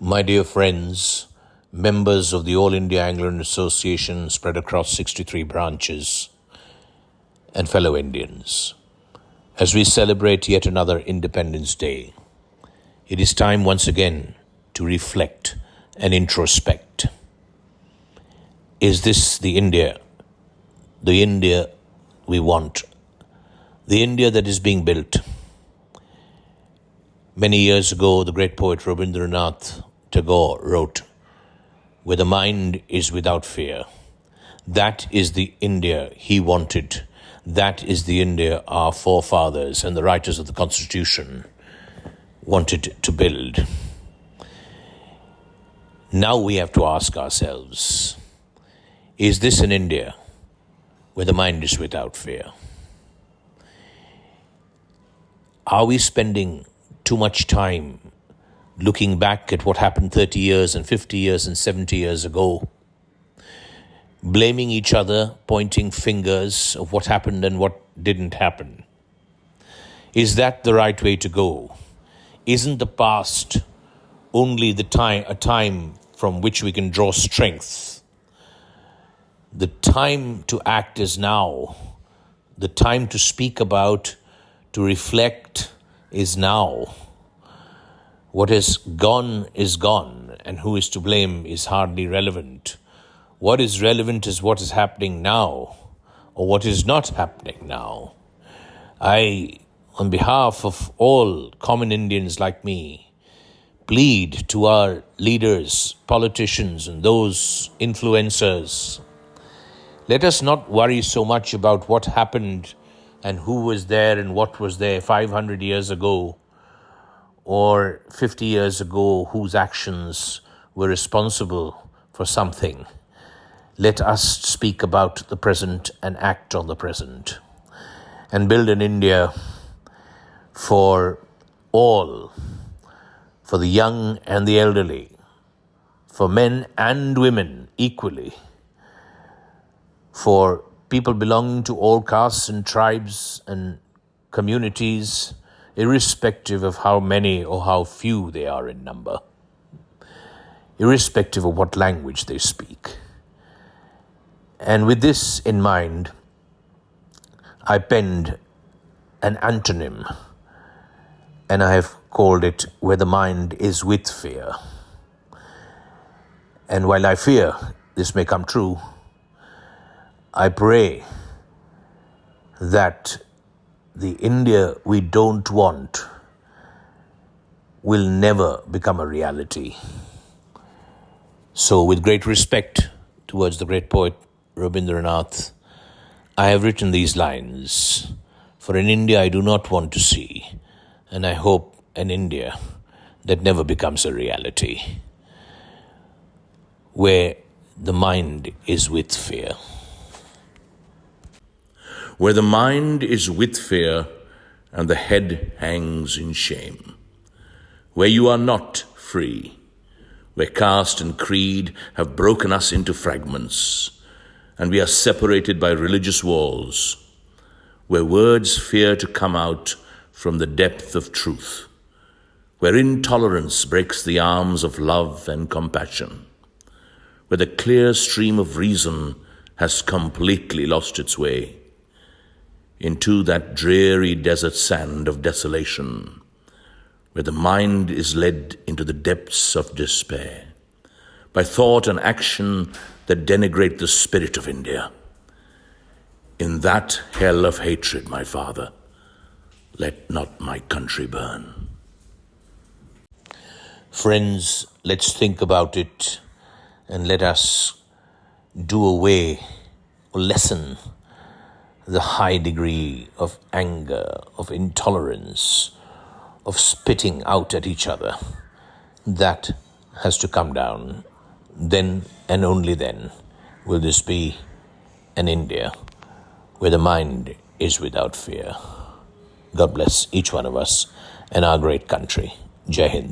My dear friends, members of the All India Anglo-Indian Association spread across 63 branches, and fellow Indians, as we celebrate yet another Independence Day, it is time once again to reflect and introspect. Is this the India we want, the India that is being built? Many years ago, the great poet Rabindranath Tagore wrote, "Where the mind is without fear." That is the India he wanted. That is the India our forefathers and the writers of the Constitution wanted to build. Now we have to ask ourselves, is this an India where the mind is without fear? Are we spending too much time looking back at what happened 30 years and 50 years and 70 years ago, blaming each other, pointing fingers of what happened and what didn't happen? Is that the right way to go? Isn't the past only a time from which we can draw strength? The time to act is now. The time to speak about, to reflect is now. What is gone, and who is to blame is hardly relevant. What is relevant is what is happening now, or what is not happening now. I, on behalf of all common Indians like me, plead to our leaders, politicians, and those influencers, let us not worry so much about what happened and who was there and what was there 500 years ago or 50 years ago, whose actions were responsible for something. Let us speak about the present and act on the present and build an India for all, for the young and the elderly, for men and women equally, for people belonging to all castes and tribes and communities, irrespective of how many or how few they are in number, irrespective of what language they speak. And with this in mind, I penned an antonym, and I have called it "Where the Mind is with Fear." And while I fear this may come true, I pray that the India we don't want will never become a reality. So with great respect towards the great poet Rabindranath, I have written these lines for an India I do not want to see, and I hope an India that never becomes a reality, where the mind is with fear. Where the mind is with fear and the head hangs in shame, where you are not free, where caste and creed have broken us into fragments, and we are separated by religious walls, where words fear to come out from the depth of truth, where intolerance breaks the arms of love and compassion, where the clear stream of reason has completely lost its way, into that dreary desert sand of desolation, where the mind is led into the depths of despair by thought and action that denigrate the spirit of India. In that hell of hatred, my father, let not my country burn. Friends, let's think about it and let us do away or lessen the high degree of anger, of intolerance, of spitting out at each other. That has to come down. Then and only then will this be an India where the mind is without fear. God bless each one of us and our great country. Jai Hind.